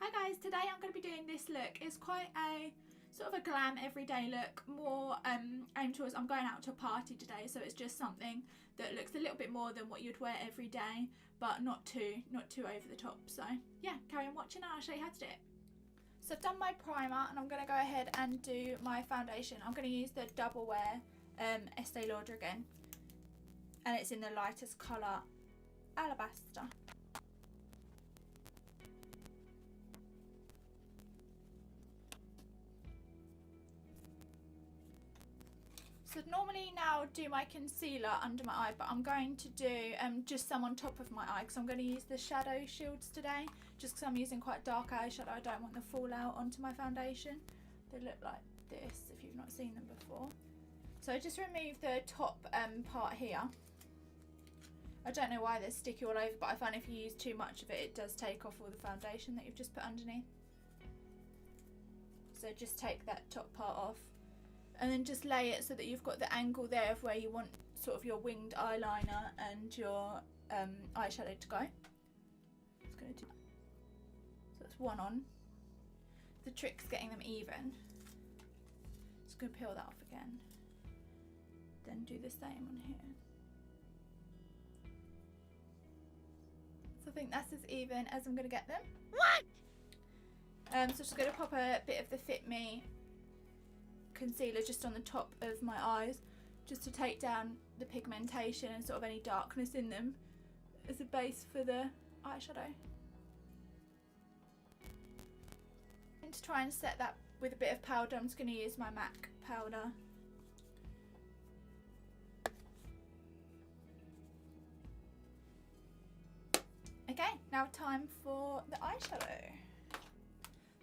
Hi guys, today I'm going to be doing this look. It's quite a sort of a glam everyday look, more aimed towards, I'm going out to a party today, so it's just something that looks a little bit more than what you'd wear every day, but not too over the top. So yeah, carry on watching and I'll show you how to do it. So I've done my primer and I'm going to go ahead and do my foundation. I'm going to use the Double Wear Estee Lauder again, and it's in the lightest colour, Alabaster. So normally now do my concealer under my eye, but I'm going to do just some on top of my eye because I'm going to use the shadow shields today, just because I'm using quite dark eyeshadow. I don't want the fallout onto my foundation. They look like this if you've not seen them before. So just remove the top part here. I don't know why they're sticky all over, but I find if you use too much of it, it does take off all the foundation that you've just put underneath. So just take that top part off. And then just lay it so that you've got the angle there of where you want sort of your winged eyeliner and your eyeshadow to go. Just going to do, so that's one on. The trick's getting them even. Just going to peel that off again. Then do the same on here. So I think that's as even as I'm going to get them. What? So just going to pop a bit of the Fit Me concealer just on the top of my eyes, just to take down the pigmentation and sort of any darkness in them as a base for the eyeshadow. And to try and set that with a bit of powder, I'm just going to use my MAC powder. Okay, now time for the eyeshadow.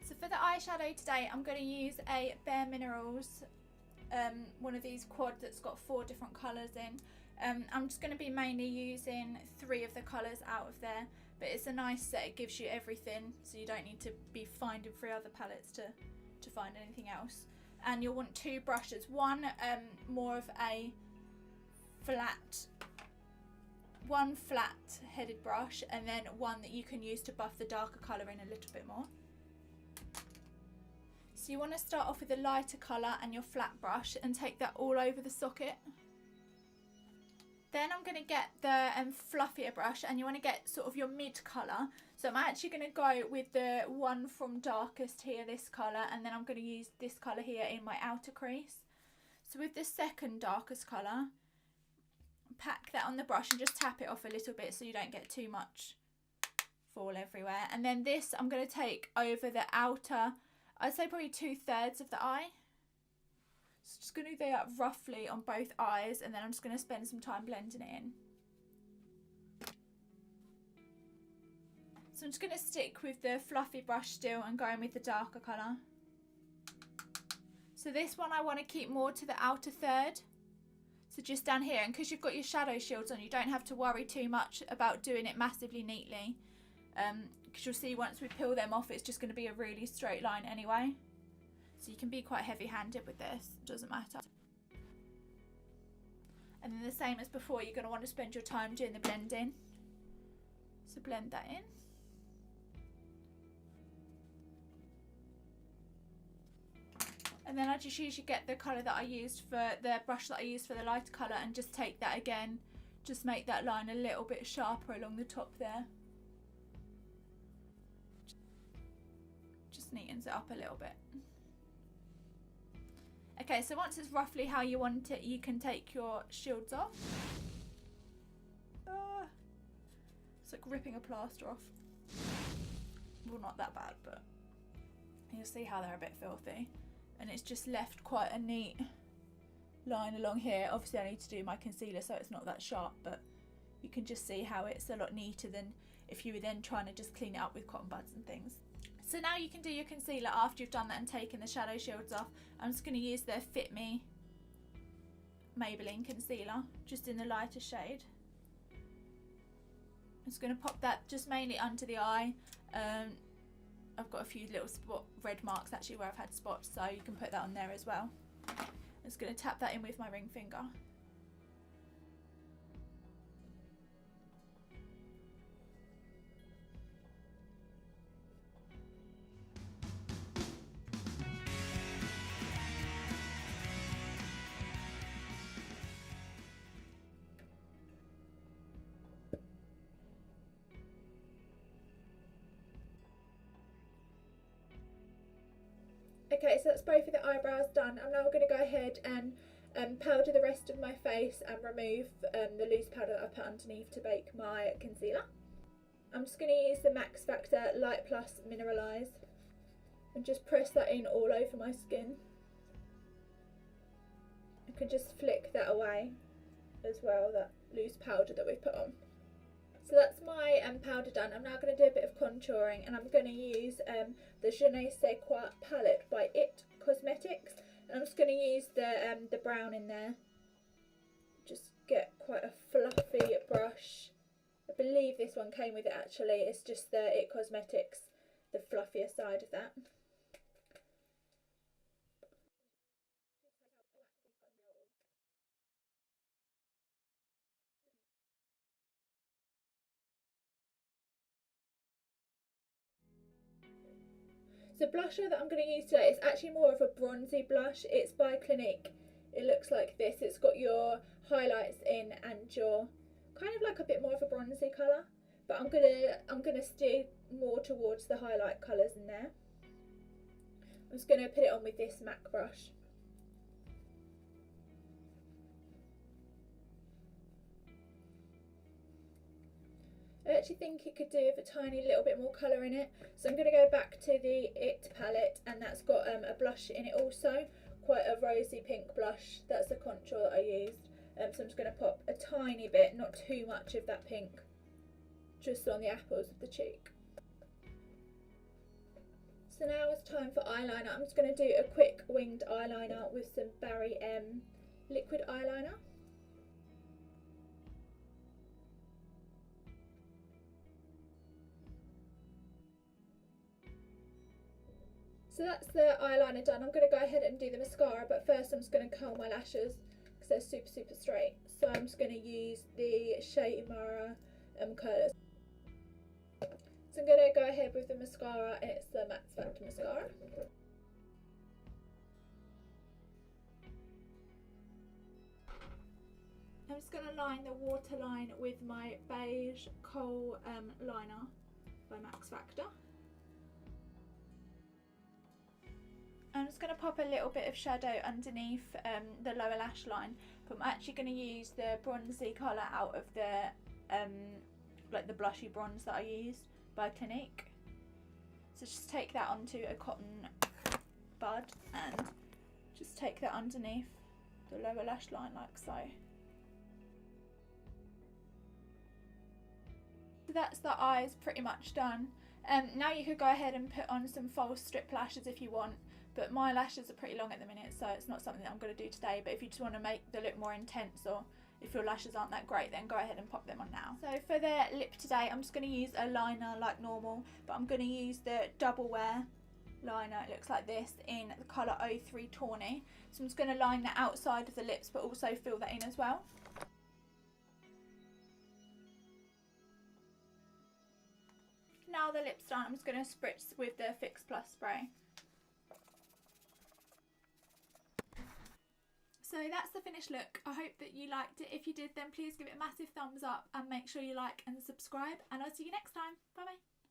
So for the eyeshadow today, I'm going to use a Bare Minerals, one of these quad that's got 4 different colours in. I'm just going to be mainly using 3 of the colours out of there, but it's a nice set. It gives you everything, so you don't need to be finding 3 other palettes to find anything else. And you'll want 2 brushes, one more of a one flat headed brush, and then one that you can use to buff the darker colour in a little bit more. So you want to start off with a lighter colour and your flat brush and take that all over the socket. Then I'm going to get the fluffier brush, and you want to get sort of your mid colour. So I'm actually going to go with the one from darkest here, this colour, and then I'm going to use this colour here in my outer crease. So with the second darkest colour, pack that on the brush and just tap it off a little bit so you don't get too much fall everywhere. And then this I'm going to take over the outer, I'd say probably 2/3 of the eye. So just going to do that roughly on both eyes, and then I'm just going to spend some time blending it in. So I'm just going to stick with the fluffy brush still and going with the darker colour. So this one I want to keep more to the outer third. So just down here, and because you've got your shadow shields on, you don't have to worry too much about doing it massively neatly. Because you'll see once we peel them off, it's just going to be a really straight line anyway. So you can be quite heavy-handed with this, it doesn't matter. And then the same as before, you're going to want to spend your time doing the blending. So blend that in. And then I just usually get the colour that I used for the brush that I used for the lighter colour, and just take that again, just make that line a little bit sharper along the top there. Just neatens it up a little bit. Okay, so once it's roughly how you want it, you can take your shields off. It's like ripping a plaster off. Well, not that bad, but you'll see how they're a bit filthy. And it's just left quite a neat line along here. Obviously I need to do my concealer so it's not that sharp, but you can just see how it's a lot neater than if you were then trying to just clean it up with cotton buds and things. So now you can do your concealer after you've done that and taken the shadow shields off. I'm just going to use the Fit Me Maybelline concealer, just in the lighter shade. I'm just going to pop that just mainly under the eye. I've got a few little red marks actually where I've had spots, so you can put that on there as well. I'm just going to tap that in with my ring finger. Okay, so that's both of the eyebrows done. I'm now going to go ahead and powder the rest of my face and remove the loose powder that I put underneath to bake my concealer. I'm just going to use the Max Factor Light Plus Mineralise and just press that in all over my skin. I can just flick that away as well, that loose powder that we put on. So that's my powder done. I'm now going to do a bit of contouring, and I'm going to use the Je ne sais quoi palette by It Cosmetics. And I'm just going to use the brown in there. Just get quite a fluffy brush. I believe this one came with it actually. It's just the It Cosmetics, the fluffier side of that. The blusher that I'm going to use today is actually more of a bronzy blush. It's by Clinique. It looks like this. It's got your highlights in and your kind of like a bit more of a bronzy colour. But I'm gonna steer more towards the highlight colours in there. I'm just going to put it on with this MAC brush. I actually think it could do with a tiny little bit more colour in it, so I'm going to go back to the It palette, and that's got a blush in it also, quite a rosy pink blush. That's the contour that I used, so I'm just going to pop a tiny bit, not too much of that pink, just on the apples of the cheek. So now it's time for eyeliner. I'm just going to do a quick winged eyeliner with some Barry M liquid eyeliner. So that's the eyeliner done. I'm going to go ahead and do the mascara, but first I'm just going to curl my lashes because they're super straight. So I'm just going to use the Shea Mara curlers. So I'm going to go ahead with the mascara, and it's the Max Factor mascara. I'm just going to line the waterline with my beige kohl liner by Max Factor. I'm just going to pop a little bit of shadow underneath the lower lash line, but I'm actually going to use the bronzy colour out of the like the blushy bronze that I used by Clinique. So just take that onto a cotton bud and just take that underneath the lower lash line like so. So that's the eyes pretty much done. Now you could go ahead and put on some false strip lashes if you want, but my lashes are pretty long at the minute, so it's not something that I'm going to do today. But if you just want to make the look more intense, or if your lashes aren't that great, then go ahead and pop them on now. So for the lip today, I'm just going to use a liner like normal, but I'm going to use the Double Wear liner. It looks like this in the colour 03 Tawny. So I'm just going to line the outside of the lips, but also fill that in as well. Now the lip's done, I'm just going to spritz with the Fix Plus spray. So that's the finished look. I hope that you liked it. If you did, then please give it a massive thumbs up and make sure you like and subscribe, and I'll see you next time. Bye bye.